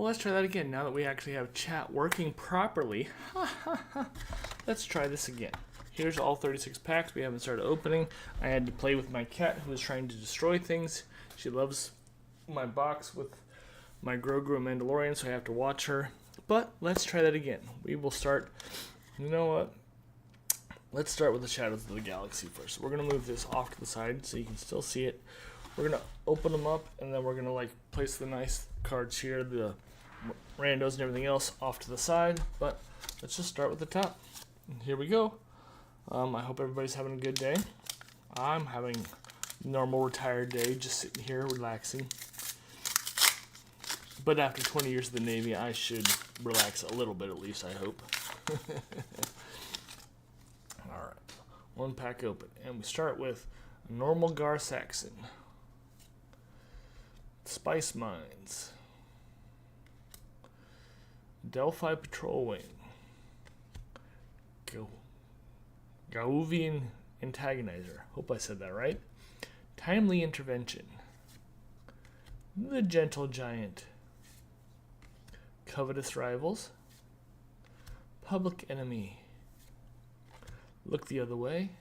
Well, let's try that again. Now that we actually have chat working properly, let's try this again. Here's all 36 packs we haven't started opening. I had to play with my cat who was trying to destroy things. She loves my box with my Grogu and Mandalorian, so I have to watch her. But let's try that again. We will start, you know what? Let's start with the Shadows of the Galaxy first. We're going to move this off to the side so you can still see it. We're going to open them up, and then we're going to like place the nice cards here, the randos and everything else off to the side. But let's just start with the top. And here we go. I hope everybody's having a good day. I'm having a normal retired day, just sitting here relaxing. But after 20 years of the Navy, I should relax a little bit at least, I hope. Alright, one pack open. And we start with a normal Gar Saxon. Spice Mines. Delphi Patrol Wing. Gauvian Antagonizer. Hope I said that right. Timely Intervention. The Gentle Giant. Covetous Rivals. Public Enemy. Look the Other Way.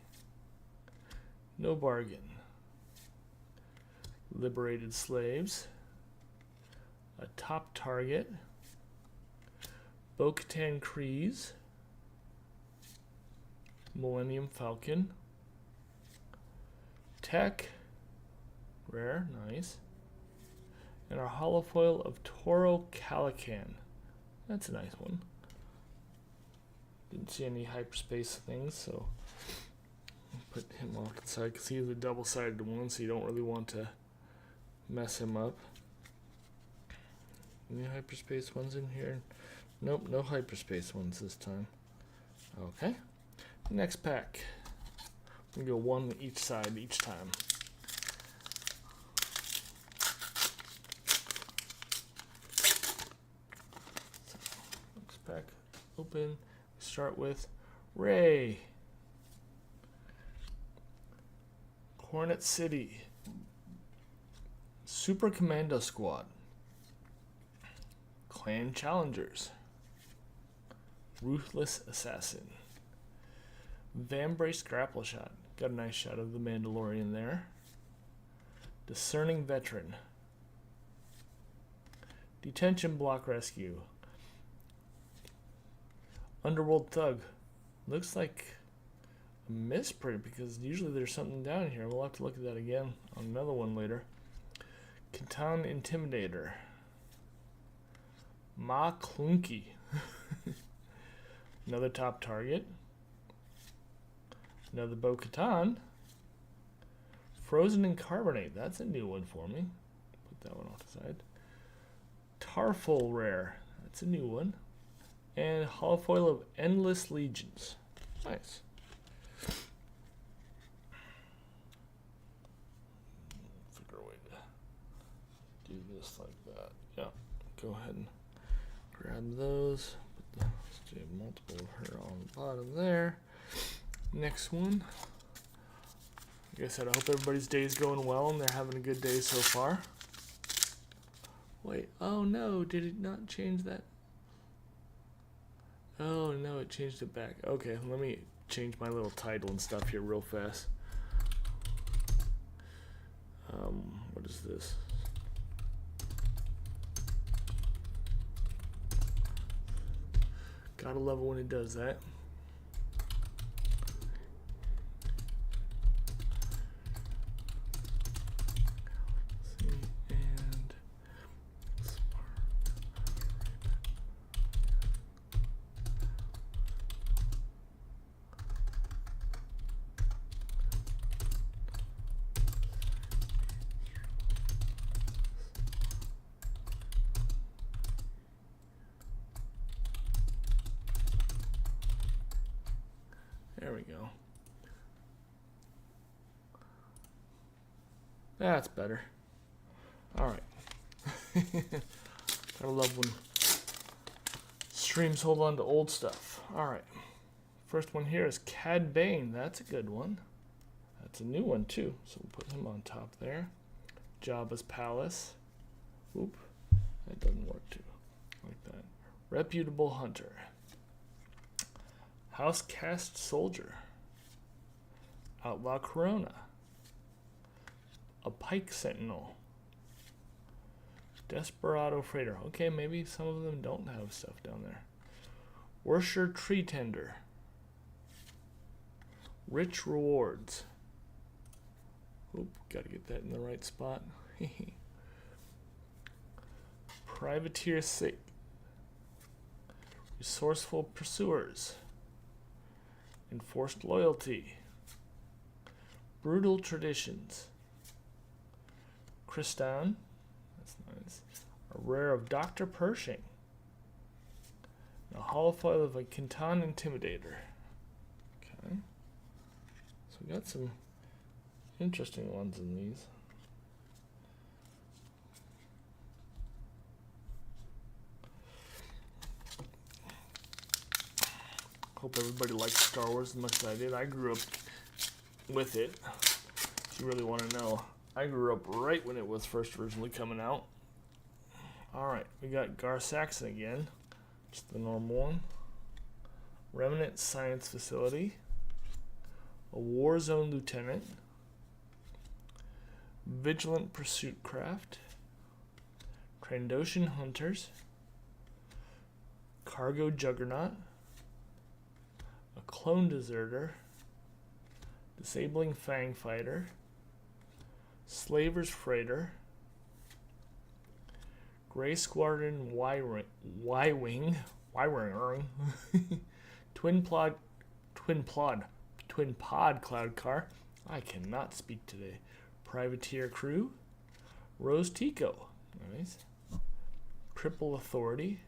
No Bargain. Liberated Slaves. A Top Target. Bo-Katan Kryze. Millennium Falcon. Tech. Rare, nice. And our holofoil of Toro Calican. That's a nice one. Didn't see any hyperspace things, so put him off to the side because he's a double-sided one, so you don't really want to mess him up. Any hyperspace ones in here? Nope, no hyperspace ones this time. Okay. Next pack. We go one each side each time. So, next pack open. Start with Ray. Hornet City. Super Commando Squad. Clan Challengers. Ruthless Assassin. Vambrace Grapple Shot. Got a nice shot of the Mandalorian there. Discerning Veteran. Detention Block Rescue. Underworld Thug. Looks like a misprint because usually there's something down here. We'll have to look at that again on another one later. Catan Intimidator. Ma Clunky. Another Top Target. Another Bo-Katan. Frozen in Carbonate. That's a new one for me. Put that one off the side. Tarful Rare. That's a new one. And holofoil of Endless Legions. Nice. Figure a way to do this like that. Yeah. Go ahead and grab those. Let's do multiple of her on the bottom there. Next one. Like I said, I hope everybody's day is going well and they're having a good day so far. Wait, oh no, did it not change that? Oh no, it changed it back. Okay, let me change my little title and stuff here real fast. What is this? Gotta love it when it does that. There we go. That's better. Alright. Gotta love when streams hold on to old stuff. Alright. First one here is Cad Bane. That's a good one. That's a new one too. So we'll put him on top there. Jabba's Palace. Oop. That doesn't work too. Reputable Hunter. House Cast Soldier. Outlaw Corona. A Pike Sentinel. Desperado Freighter. Okay, maybe some of them don't have stuff down there. Worcester Tree Tender. Rich Rewards. Oop, gotta get that in the right spot. Privateer Sick. Resourceful Pursuers. Enforced Loyalty. Brutal Traditions. Kristan. That's nice. A rare of Dr. Pershing. A holofoil of a Kintan Intimidator. Okay. So we got some interesting ones in these. Hope everybody likes Star Wars as much as I did. I grew up with it. If you really want to know, I grew up right when it was first originally coming out. Alright, we got Gar Saxon again. Just the normal one. Remnant Science Facility. A Warzone Lieutenant. Vigilant Pursuit Craft. Trandoshan Hunters. Cargo Juggernaut. A Clone Deserter. Disabling Fang Fighter. Slaver's Freighter. Grey Squadron Y-Wing. Twin Pod Cloud Car. I cannot speak today. Privateer Crew. Rose Tico. Nice. Triple Authority.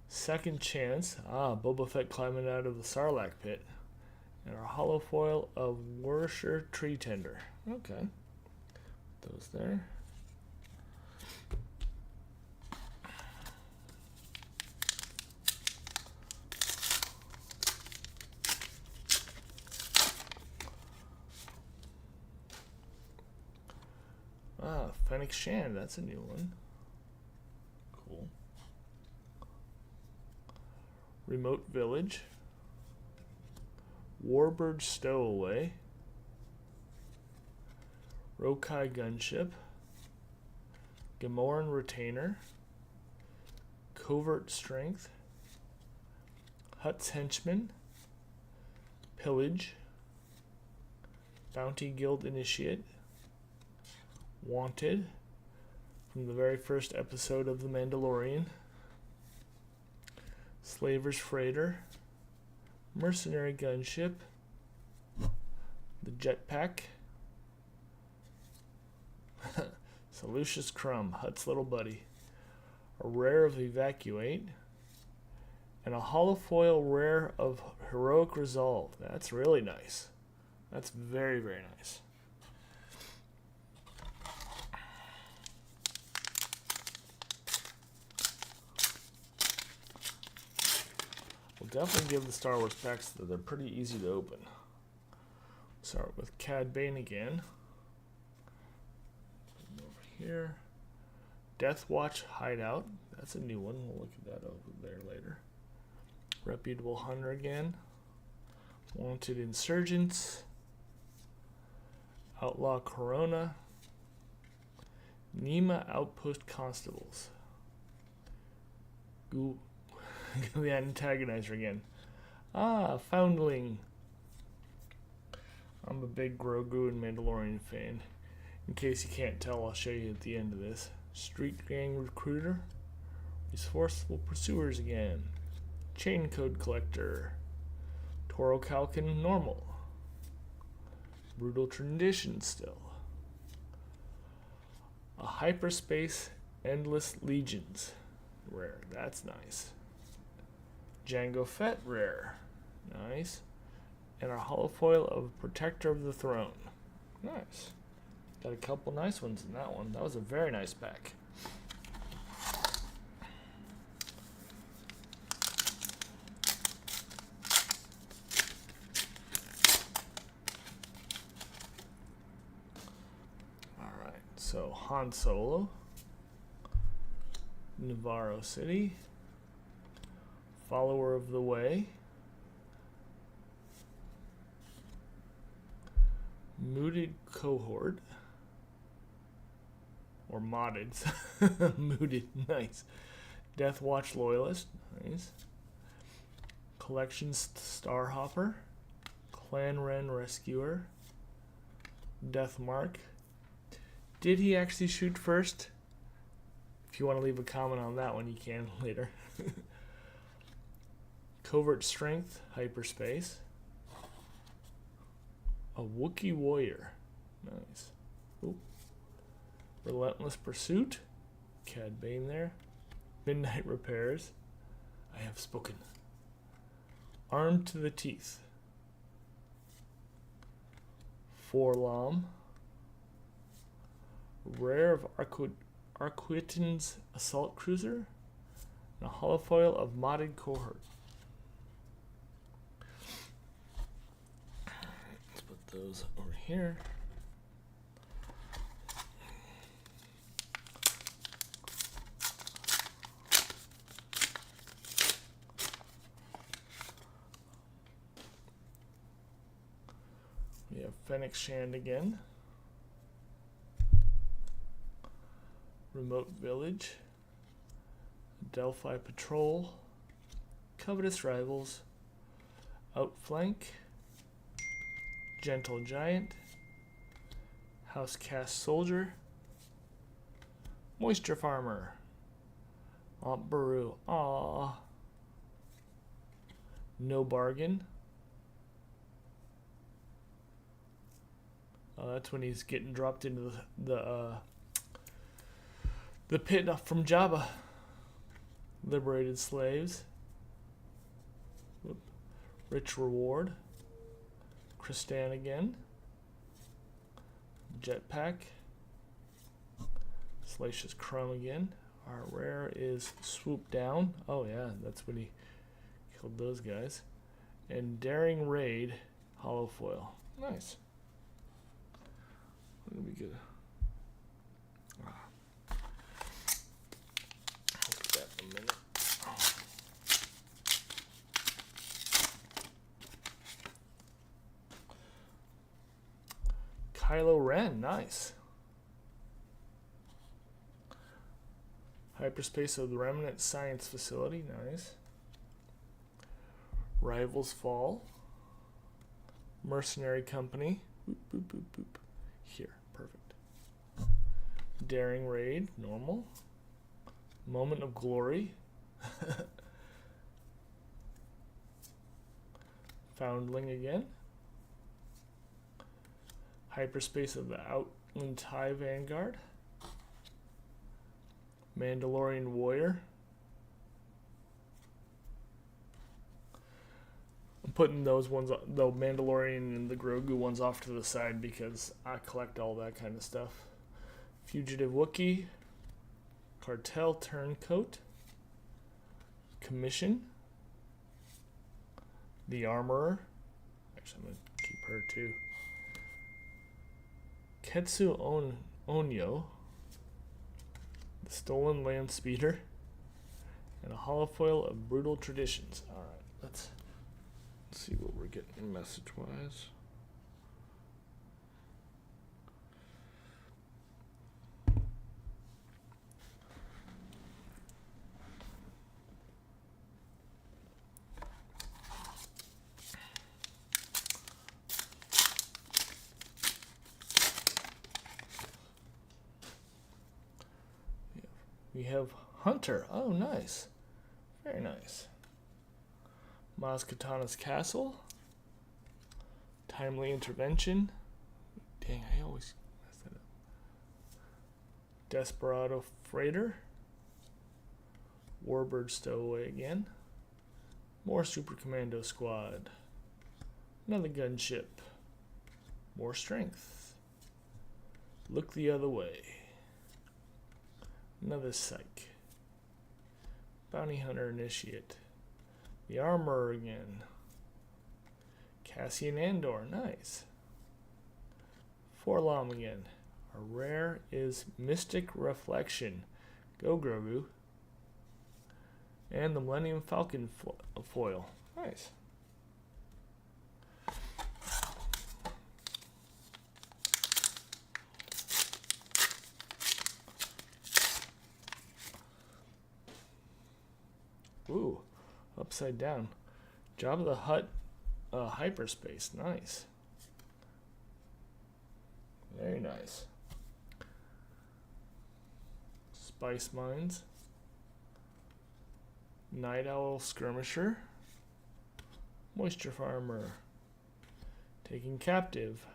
Second Chance. Boba Fett climbing out of the Sarlacc pit. And our holofoil of Worcester Tree Tender. Okay. Put those there. Fennec Shand, that's a new one. Cool. Remote Village. Warbird Stowaway. Rokai Gunship. Gamoran Retainer. Covert Strength. Hutt's Henchman. Pillage. Bounty Guild Initiate. Wanted, from the very first episode of The Mandalorian. Slaver's Freighter. Mercenary Gunship. The Jetpack. Salucious Crumb, Hutt's little buddy. A rare of Evacuate. And a holofoil rare of Heroic Resolve. That's really nice. That's very, very nice. We'll definitely give the Star Wars packs that they're pretty easy to open. Start with Cad Bane again. Over here. Death Watch Hideout. That's a new one. We'll look at that over there later. Reputable Hunter again. Wanted Insurgents. Outlaw Corona. Nima Outpost Constables. Ooh. The antagonizer again. Foundling. I'm a big Grogu and Mandalorian fan. In case you can't tell, I'll show you at the end of this. Street Gang Recruiter. Resourceful Pursuers again. Chain Code Collector. Toro Calkin Normal. Brutal Tradition still. A Hyperspace Endless Legions. Rare. That's nice. Jango Fett rare. Nice. And our holofoil of Protector of the Throne. Nice. Got a couple nice ones in that one. That was a very nice pack. Alright, so Han Solo. Navarro City. Follower of the Way. Mooted Cohort. Or modded. Mooted, nice. Death Watch Loyalist, nice. Collections Starhopper. Clan Ren Rescuer. Death Mark. Did he actually shoot first? If you want to leave a comment on that one, you can later. Covert Strength, Hyperspace. A Wookiee Warrior. Nice. Ooh. Relentless Pursuit. Cad Bane there. Midnight Repairs. I have spoken. Armed to the Teeth. Forlom. Rare of Arquitan's Assault Cruiser. And a holofoil of Modded Cohort. Let's put those over here. We have Fennec Shand again. Remote Village. Delphi Patrol. Covetous Rivals. Outflank. Gentle Giant. Housecast Soldier. Moisture Farmer. Aunt Baru. Aww. No Bargain. That's when he's getting dropped into the pit from Jabba. Liberated Slaves. Whoop. Rich Reward. Kristan again. Jetpack. Salacious Crumb again. Our rare is Swoop Down. Oh yeah, that's when he killed those guys. And Daring Raid Holofoil. Nice. That'll be good. Look at that in a minute. Kylo Ren, nice. Hyperspace of the Remnant Science Facility, nice. Rivals Fall. Mercenary Company. Boop, boop, boop, boop. Here, perfect. Daring Raid, normal. Moment of Glory. Foundling again. Hyperspace of the Outland TIE Vanguard. Mandalorian Warrior. I'm putting those ones, the Mandalorian and the Grogu ones, off to the side because I collect all that kind of stuff. Fugitive Wookiee. Cartel Turncoat. Commission. The Armorer. Actually, I'm going to keep her too. Ketsu Onyo. The Stolen Land Speeder. And a holofoil of Brutal Traditions. Alright, let's see what we're getting message-wise. We have Hunter. Oh, nice. Very nice. Maz Kanata's Castle. Timely Intervention. Dang, I always mess that up. Desperado Freighter. Warbird Stowaway again. More Super Commando Squad. Another gunship. More strength. Look the other way. Another psych. Bounty Hunter Initiate. The Armorer again. Cassian Andor, nice. Forlom again. Our rare is Mystic Reflection. Go Grogu. And the Millennium Falcon foil. Nice. Ooh, upside down. Jabba the Hutt hyperspace. Nice. Very nice. Spice Mines. Night Owl Skirmisher. Moisture Farmer. Taking Captive.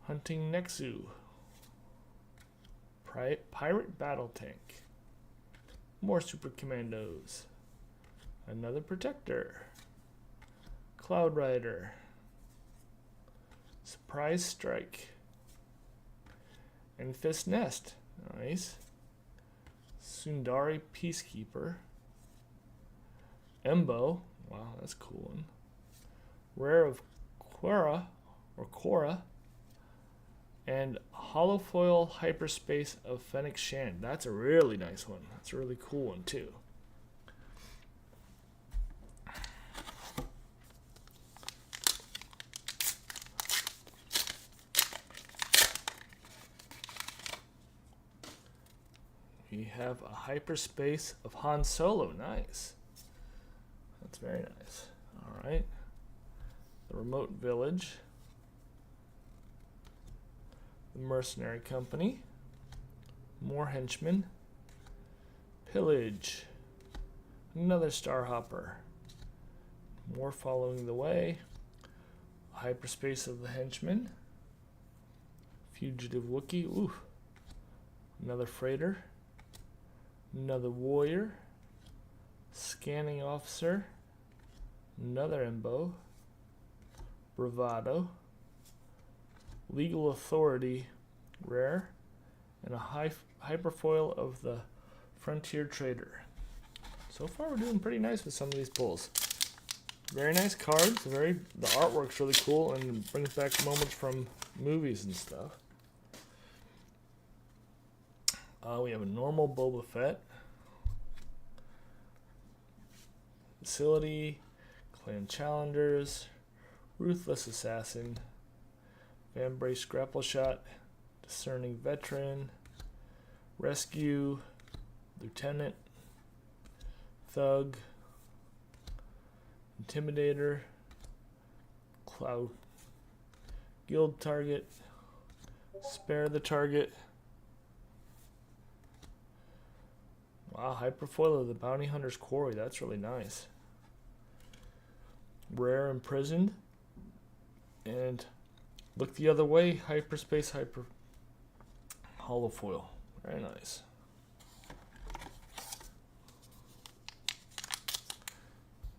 Hunting Nexu. Pirate Battle Tank. More Super Commandos. Another Protector. Cloud Rider. Surprise Strike. And Fist Nest. Nice. Sundari Peacekeeper. Embo. Wow, that's a cool one. Rare of Korra. And Holofoil Hyperspace of Fennec Shand. That's a really nice one. That's a really cool one too. We have a Hyperspace of Han Solo. Nice. That's very nice. Alright. The Remote Village. The Mercenary Company. More Henchmen. Pillage. Another Starhopper. More Following the Way. Hyperspace of the Henchmen. Fugitive Wookiee. Ooh. Another Freighter. Another Warrior. Scanning Officer. Another Embo. Bravado. Legal Authority. Rare. And a Hyperfoil of the Frontier Trader. So far we're doing pretty nice with some of these pulls. Very nice cards. The artwork's really cool and brings back moments from movies and stuff. We have a normal Boba Fett. Facility. Clan Challengers. Ruthless Assassin. Vambrace Grapple Shot. Discerning Veteran. Rescue. Lieutenant. Thug. Intimidator. Cloud. Guild Target. Spare the Target. Wow, Hyperfoil of the Bounty Hunter's Quarry. That's really nice. Rare Imprisoned. And Look the Other Way. Hyperspace Holofoil. Very nice.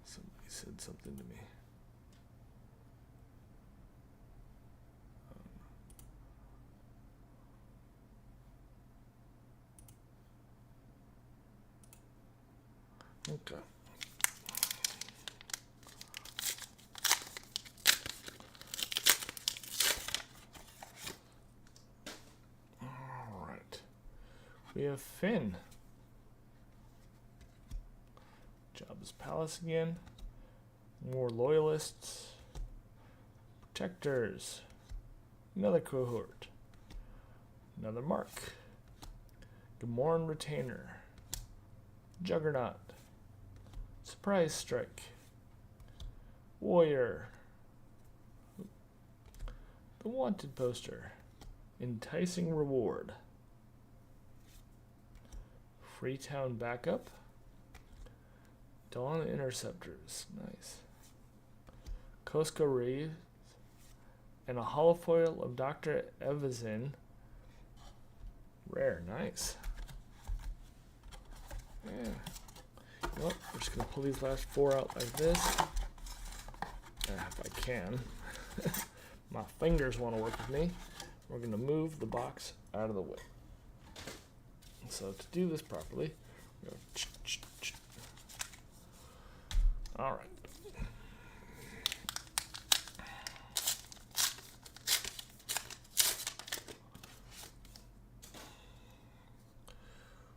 Somebody said something to me. Okay. All right. We have Finn. Jabba's Palace again. More Loyalists. Protectors. Another Cohort. Another Mark. Gamorrean Retainer. Juggernaut. Surprise Strike. Warrior. The Wanted Poster. Enticing Reward. Freetown Backup. Dawn Interceptors. Nice. Koska Reeves. And a Holofoil of Dr. Evazin. Rare. Nice. Yeah. Well, we're just going to pull these last four out like this. If I can. My fingers want to work with me. We're going to move the box out of the way. So to do this properly, we're going to all right.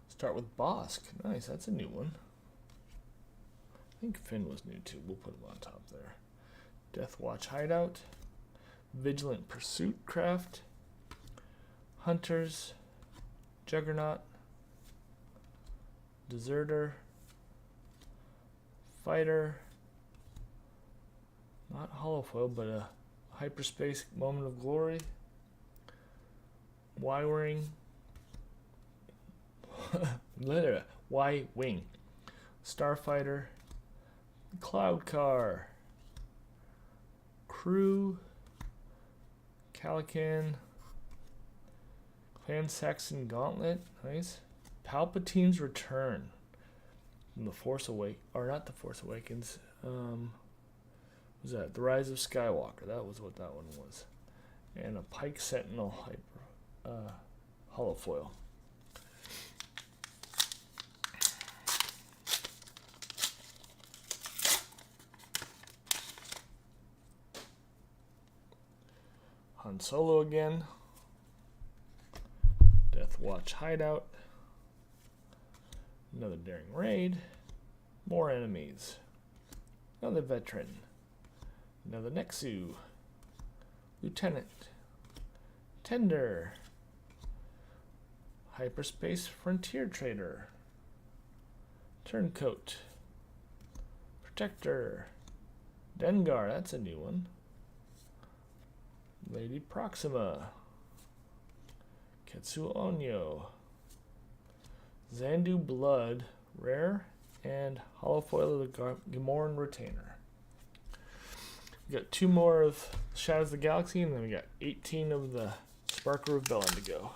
Let's Start with Bosk. Nice, that's a new one. I think Finn was new too. We'll put him on top there. Death Watch Hideout. Vigilant Pursuit Craft. Hunters. Juggernaut. Deserter. Fighter. Not holofoil, but a hyperspace moment of glory. Y-wing. Y-wing. Starfighter. Cloud Car. Crew. Calican. Clan Saxon Gauntlet. Nice. Palpatine's Return. From the Force Awakens. Or not the Force Awakens. What was that? The Rise of Skywalker. That was what that one was. And a Pike Sentinel holofoil. Han Solo again. Death Watch Hideout. Another daring raid. More enemies. Another veteran. Another Nexu. Lieutenant. Tender. Hyperspace Frontier Trader. Turncoat. Protector. Dengar, that's a new one. Lady Proxima. Ketsu Onyo. Zandu Blood, rare, and holofoil of the Gamorrean Retainer. We got 2 more of Shadows of the Galaxy, and then we got 18 of the Spark of Rebllion to go.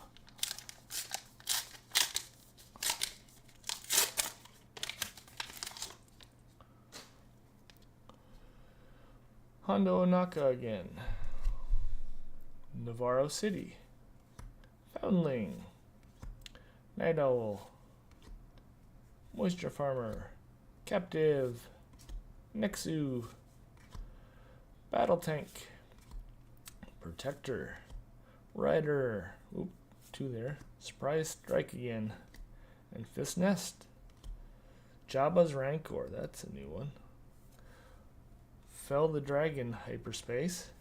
Hondo Onaka again. Navarro City. Foundling. Night Owl. Moisture Farmer. Captive. Nexu. Battle Tank. Protector. Rider. Oop, 2 there. Surprise Strike again. And Fist Nest. Jabba's Rancor. That's a new one. Fell the Dragon Hyperspace.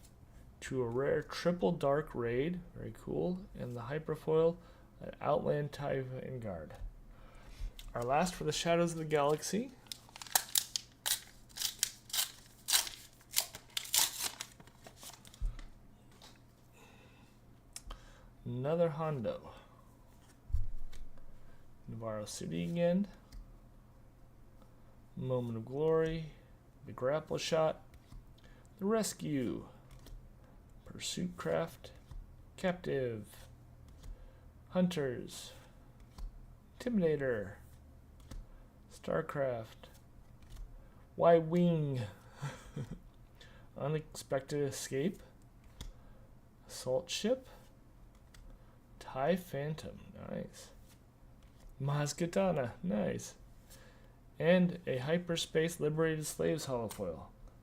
To a rare triple dark raid. Very cool. And the Hyperfoil at Outland TIE Vanguard. Our last for the Shadows of the Galaxy. Another Hondo. Navarro City again. Moment of Glory. The Grapple Shot. The Rescue. Pursuit Craft. Captive. Hunters. Intimidator. Starcraft. Y-Wing. Unexpected Escape. Assault Ship. TIE Phantom. Nice. Maz Katana. Nice. And a Hyperspace Liberated Slaves holofoil.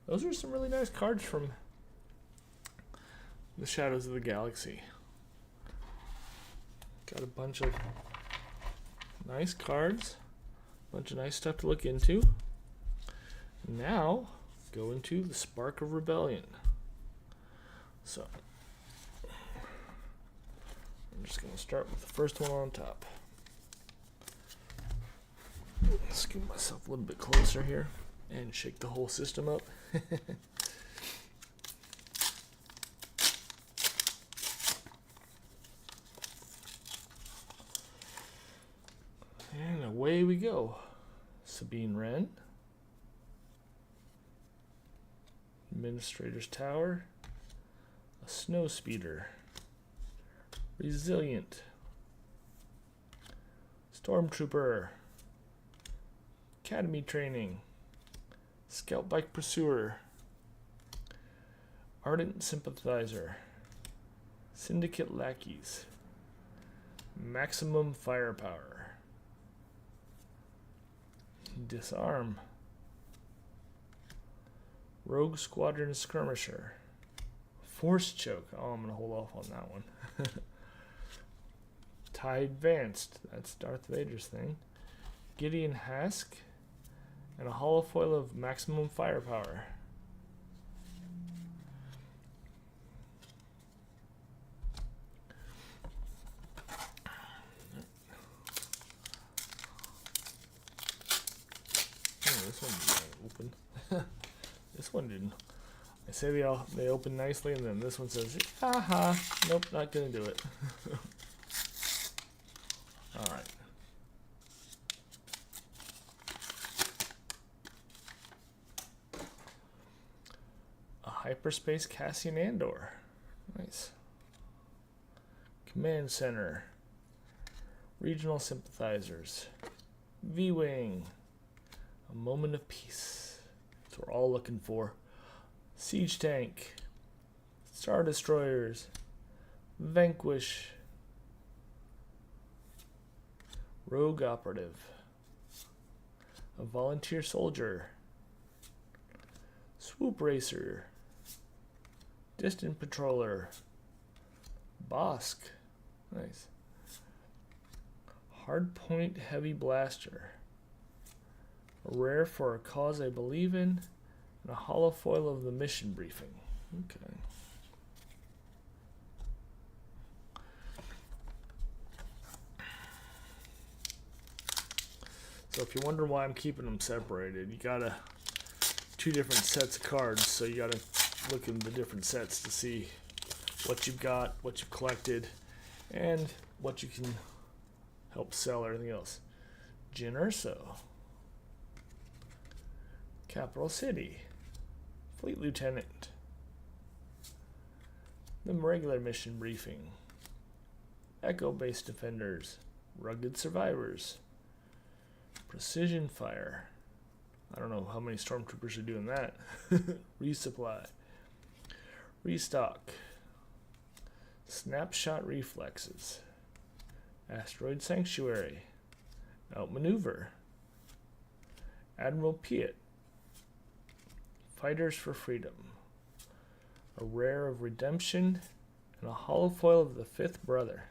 Those are some really nice cards from the Shadows of the Galaxy. Got a bunch of nice cards. Bunch of nice stuff to look into. Now, go into the Spark of Rebllion. So, I'm just going to start with the first one on top. Let's get myself a little bit closer here and shake the whole system up. And away we go. Sabine Wren. Administrator's Tower. A Snow Speeder. Resilient. Stormtrooper. Academy Training. Scout Bike Pursuer. Ardent Sympathizer. Syndicate Lackeys. Maximum Firepower. Disarm. Rogue Squadron Skirmisher. Force Choke. Oh, I'm going to hold off on that one. TIE Advanced. That's Darth Vader's thing. Gideon Hask. And a holofoil of maximum firepower. Oh, this one didn't open. This one didn't. I say they open nicely, and then this one says, "Haha, nope, not gonna do it." All right. A hyperspace Cassian Andor. Nice. Command Center. Regional Sympathizers. V-Wing. A Moment of Peace. That's what we're all looking for. Siege Tank. Star Destroyers. Vanquish. Rogue Operative. A Volunteer Soldier. Swoop Racer. Distant Patroller. Bosk. Nice. Hardpoint Heavy Blaster. A rare for a cause I believe in. And a holofoil of the mission briefing. Okay. So if you wonder why I'm keeping them separated, you gotta two different sets of cards, so you gotta look in the different sets to see what you've got, what you've collected, and what you can help sell, everything else. Jyn Erso. Capital City. Fleet Lieutenant. The regular mission briefing. Echo Base Defenders. Rugged Survivors. Precision Fire. I don't know how many stormtroopers are doing that. Resupply. Restock. Snapshot Reflexes. Asteroid Sanctuary. Outmaneuver. Admiral Piet. Fighters for Freedom. A rare of Redemption. And a holofoil of the Fifth Brother.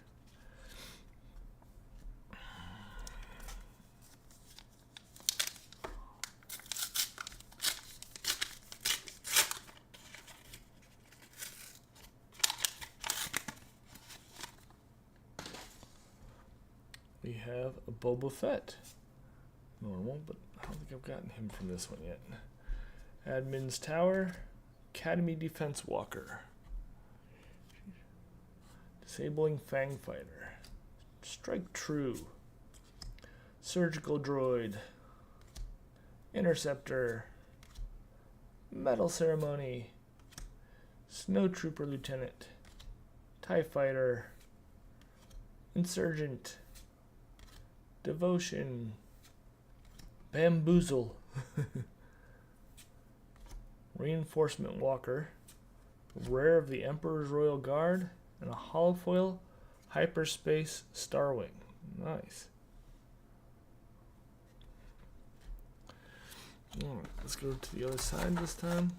We have a Boba Fett. Normal, but I don't think I've gotten him from this one yet. Admin's Tower. Academy Defense Walker. Disabling Fang Fighter. Strike True. Surgical Droid. Interceptor. Medal Ceremony. Snow Trooper Lieutenant. TIE Fighter. Insurgent. Devotion. Bamboozle. Reinforcement Walker. Rare of the Emperor's Royal Guard. And a holofoil Hyperspace Starwing. Nice. Alright, let's go to the other side this time.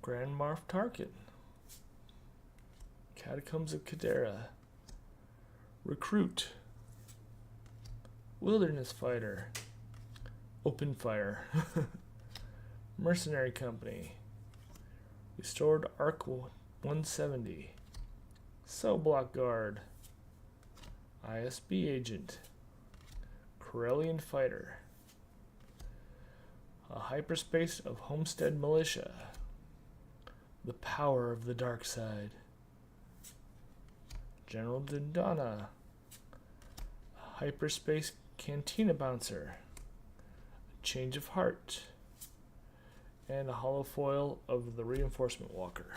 Grand Moff Tarkin. Catacombs of Cadera. Recruit. Wilderness Fighter. Open Fire. Mercenary Company. Restored Arc 170. Cell Block Guard. ISB Agent. Corellian Fighter. A Hyperspace of Homestead Militia. The Power of the Dark Side. General Dundana. Hyperspace Cantina Bouncer. A Change of Heart. And a holofoil of the Reinforcement Walker.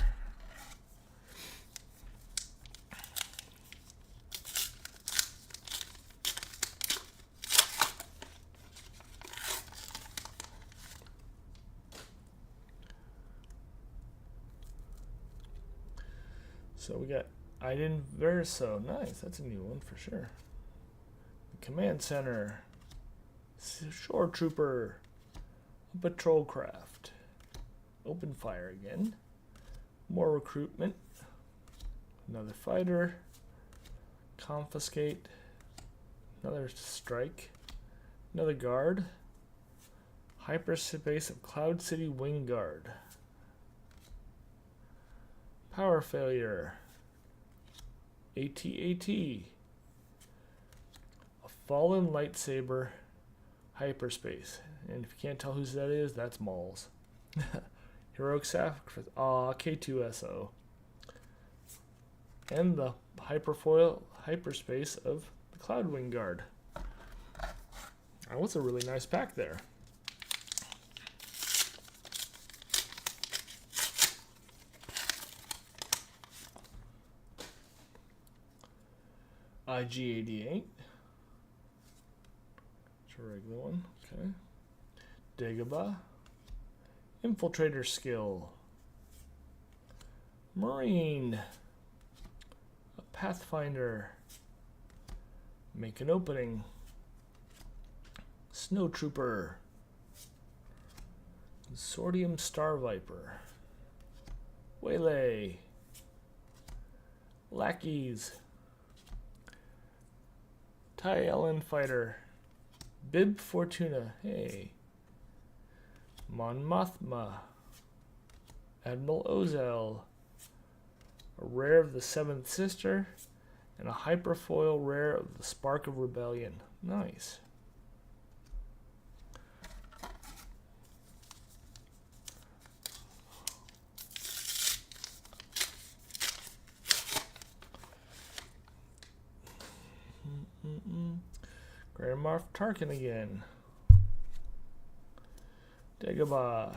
So we got Iden Verso. Nice, that's a new one for sure. The Command Center. Shore trooper. A patrol craft. Open fire again. More recruitment. Another fighter. Confiscate. Another strike. Another guard. Hyperspace of Cloud City Wing Guard. Power failure. AT-AT. A fallen lightsaber. Hyperspace. And if you can't tell whose that is, that's Maul's. Heroic sacrifice. K2SO. And the hyperfoil hyperspace of the Cloudwing Guard. That was a really nice pack there. IG-88. It's a regular one. Okay. Dagobah. Infiltrator skill. Marine. A Pathfinder. Make an opening. Snow Trooper. Consortium Star Viper. Waylay. Lackeys. Ty Ellen Fighter. Bib Fortuna. Hey. Mon Mothma. Admiral Ozell. A rare of the Seventh Sister. And a hyperfoil rare of the Spark of Rebellion. Nice. Grand Moff Tarkin again. Dagobah.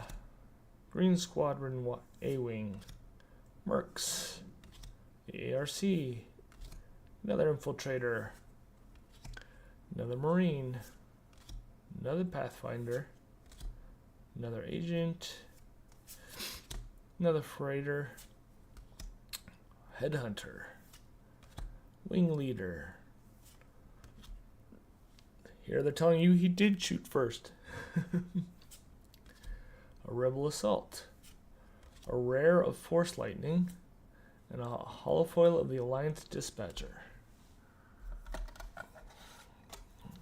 Green Squadron A-Wing. Mercs. The ARC. Another Infiltrator. Another Marine. Another Pathfinder. Another Agent. Another Freighter. Headhunter. Wing Leader. Here they're telling you he did shoot first. A Rebel Assault. A rare of Force Lightning. And a holofoil of the Alliance Dispatcher.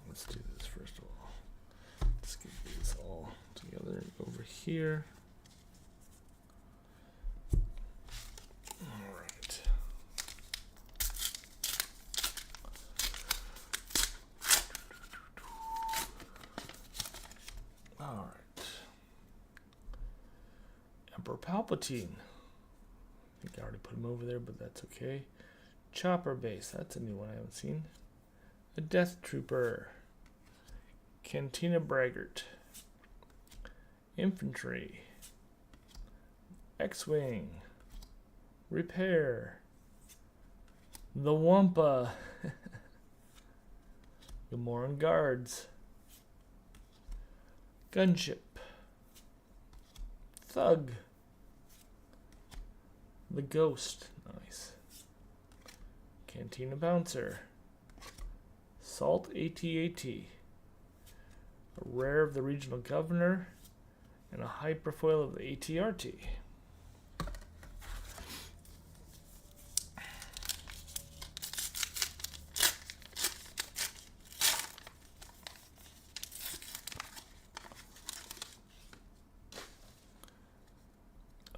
Let's do this first of all. Let's get these all together over here. Alright. Alright. Emperor Palpatine. I think I already put him over there, but that's okay. Chopper Base. That's a new one I haven't seen. A Death Trooper. Cantina Braggart. Infantry. X-Wing. Repair. The Wampa. Gamoran Guards. Gunship. Thug. The Ghost. Nice. Cantina Bouncer. Salt AT-AT. A rare of the Regional Governor. And a hyperfoil of the AT-RT.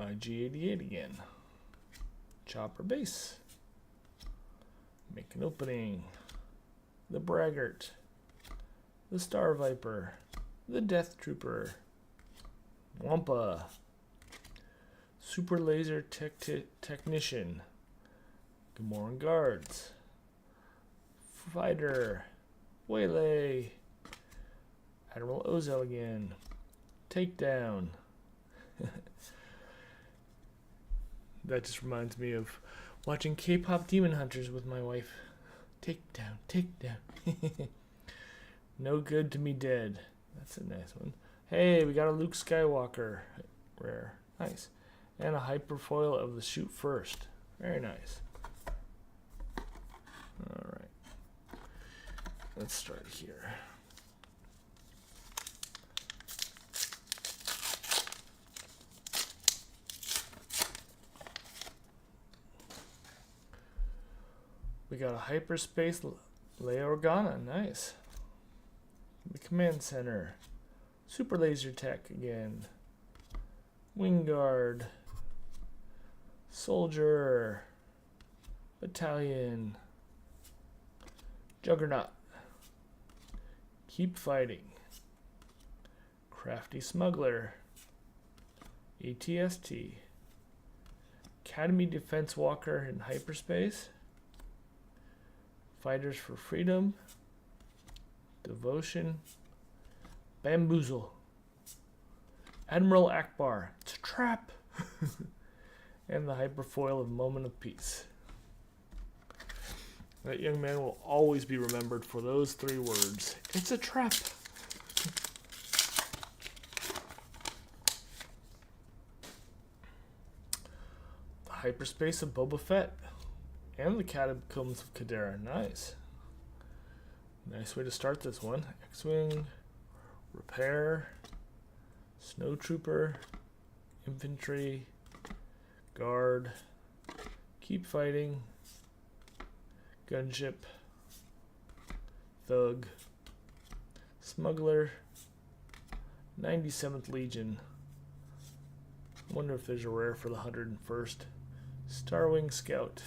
IG-88 again. Chopper Base. Make an opening. The Braggart. The Star Viper. The Death Trooper. Wampa. Super Laser Technician. Gamoran Guards. Fighter. Waylay. Admiral Ozell again. Takedown. That just reminds me of watching K-pop Demon Hunters with my wife. Takedown, takedown. No good to me dead. That's a nice one. Hey, we got a Luke Skywalker. Rare. Nice. And a hyperfoil of the Shoot First. Very nice. Alright. Let's start here. We got a hyperspace Leia Organa, nice. The command center, super laser tech again. Wingguard, soldier, battalion, juggernaut. Keep fighting. Crafty smuggler. ATST. Academy Defense Walker in hyperspace. Fighters for Freedom. Devotion. Bamboozle. Admiral Akbar. It's a trap. And the hyperfoil of Moment of Peace. That young man will always be remembered for those 3 words. It's a trap. The hyperspace of Boba Fett. And the Catacombs of Kadera. Nice. Nice way to start this one. X-Wing. Repair. Snowtrooper. Infantry. Guard. Keep fighting. Gunship. Thug. Smuggler. 97th Legion. Wonder if there's a rare for the 101st. Starwing Scout.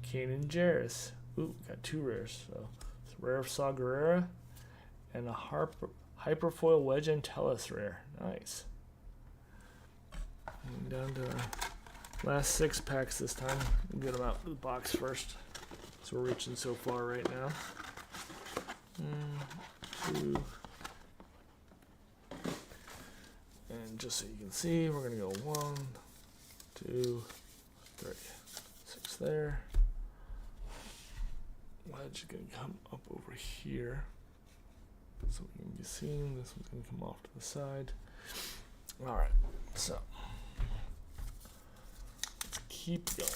Kanan Jarrus. Ooh, got 2 rares. So it's a rare of Saw Gerrera and a Hyperfoil Wedge Antilles rare. Nice. And down to last 6 packs this time. We'll get them out of the box first. So we're reaching so far right now. 2. And just so you can see, we're going to go 1, 2, 3. 6 there. Wedge is going to come up over here. So we can be seen. This one's going to come off to the side. Alright, so let's keep going.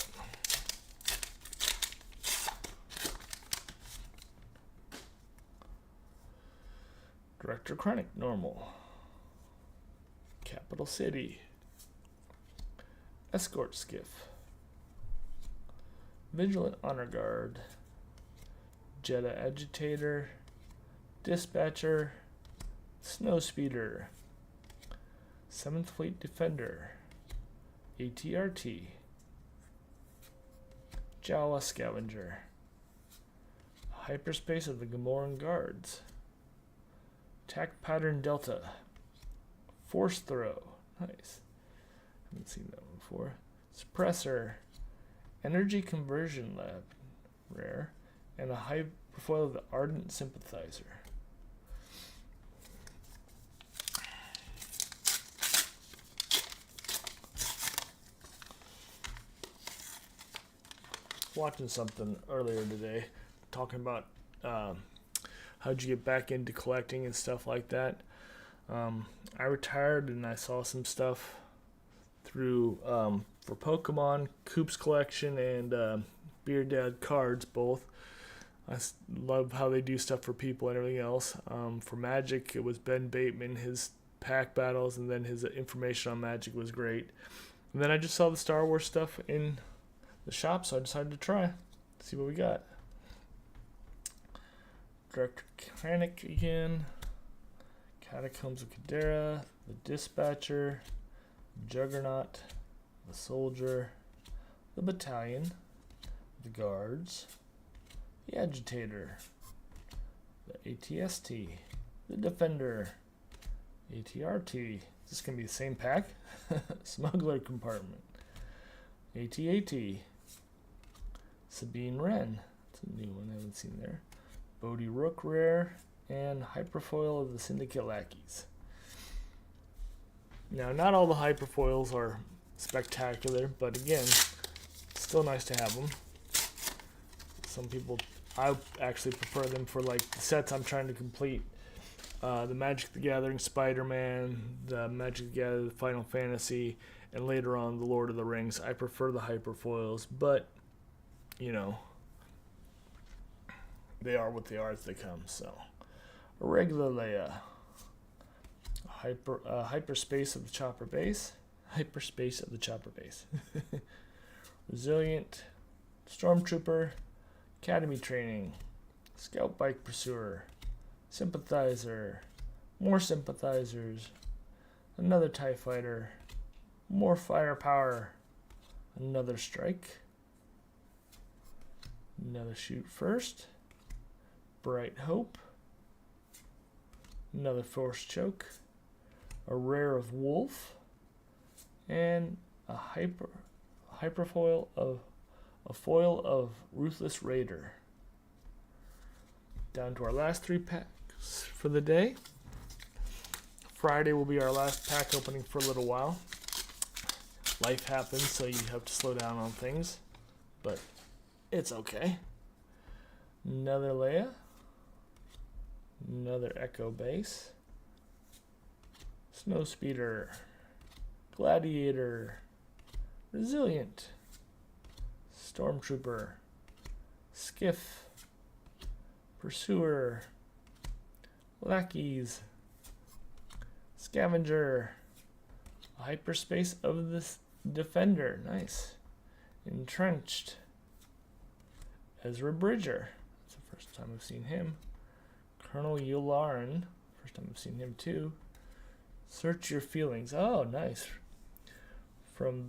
Director Krennic, normal. Capital City. Escort Skiff. Vigilant Honor Guard. Jeddah Agitator. Dispatcher. Snowspeeder. 7th Fleet Defender. ATRT. Jawa Scavenger. Hyperspace of the Gamoran Guards. Attack Pattern Delta. Force Throw. Nice. Haven't seen that one before. Suppressor. Energy Conversion Lab. Rare. And a hyperfoil of the Ardent Sympathizer. Watching something earlier today talking about how'd you get back into collecting and stuff like that. I retired and I saw some stuff through for Pokemon, Coop's collection, and Beer Dad cards both. I love how they do stuff for people and everything else. For Magic, it was Ben Bateman, his pack battles, and then his information on Magic was great. And then I just saw the Star Wars stuff in the shop, so I decided to try. See what we got. Director Krennic again. Catacombs of Kadera. The Dispatcher. Juggernaut. The Soldier. The Battalion. The Guards. The Agitator. The ATST. The Defender. ATRT. Is this going to be the same pack? Smuggler Compartment. AT-AT. Sabine Wren. That's a new one I haven't seen there. Bodhi Rook rare. And Hyperfoil of the Syndicate Lackeys. Now, not all the Hyperfoils are spectacular, but again, still nice to have them. Some people, I actually prefer them for like the sets I'm trying to complete. The Magic the Gathering Spider-Man, the Magic the Gathering Final Fantasy, and later on the Lord of the Rings. I prefer the Hyperfoils, but, you know, they are what they are as they come, so. A regular Leia. Hyperspace of the Chopper Base. Hyperspace of the Chopper Base. Resilient. Stormtrooper, Academy Training, Scout Bike Pursuer, Sympathizer, more Sympathizers, another TIE Fighter, more Firepower, another Strike, another Shoot First, Bright Hope, another Force Choke, a rare of Wolf, and a foil of Ruthless Raider. Down to our last 3 packs for the day. Friday will be our last pack opening for a little while. Life happens, so you have to slow down on things, but it's okay. Another Leia, another Echo Base, Snowspeeder, Gladiator, Resilient, Stormtrooper, Skiff, Pursuer, Lackeys, Scavenger, Hyperspace of the Defender, nice, Entrenched, Ezra Bridger, that's the first time I've seen him, Colonel Yularen, first time I've seen him too, Search Your Feelings, oh nice, from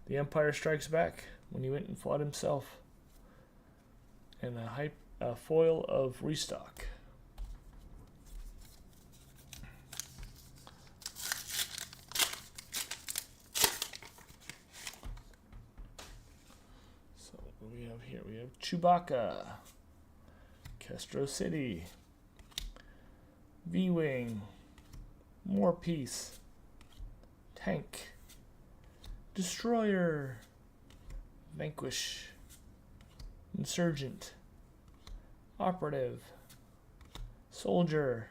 The Empire Strikes Back, when he went and fought himself, and a foil of Restock. So what do we have here? We have Chewbacca, Castro City, V-Wing, More Peace, Tank, Destroyer, Vanquish, Insurgent, Operative, Soldier,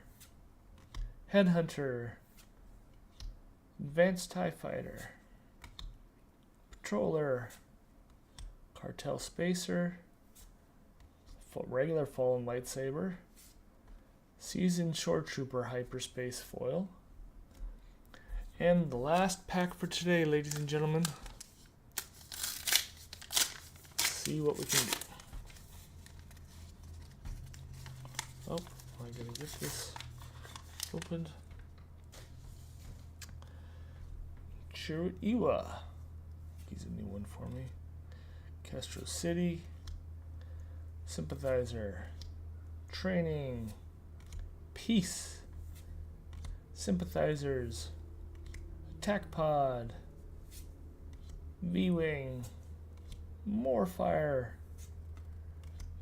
Headhunter, Advanced TIE Fighter, Patroller, Cartel Spacer, regular Fallen Lightsaber, Seasoned Shore Trooper Hyperspace Foil, and the last pack for today, ladies and gentlemen. Let's see what we can do. Oh, I gotta get this opened. Chirrut, he's a new one for me. Castro City, Sympathizer, Training, Peace, Sympathizers, Attack Pod, V-Wing, more Fire,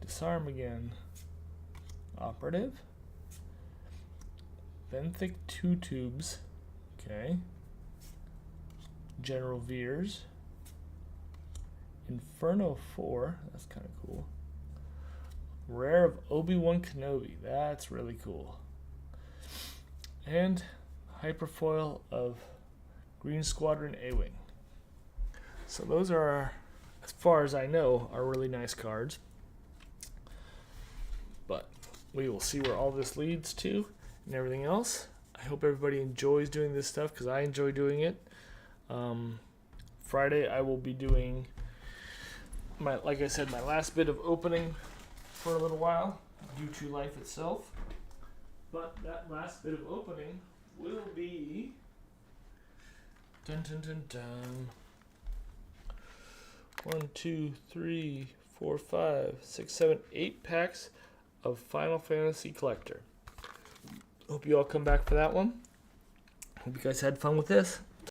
Disarm again, Operative, Benthic 2 Tubes, okay, General Veers, Inferno 4, that's kind of cool, Rare of Obi-Wan Kenobi, that's really cool, and Hyperfoil of Green Squadron A-Wing. So those are, as far as I know, are really nice cards. But we will see where all this leads to and everything else. I hope everybody enjoys doing this stuff because I enjoy doing it. Friday I will be doing like I said, my last bit of opening for a little while due to life itself. But that last bit of opening will be dun dun dun dun. 1, 2, 3, 4, 5, 6, 7, 8 packs of Final Fantasy Collector. Hope you all come back for that one. Hope you guys had fun with this.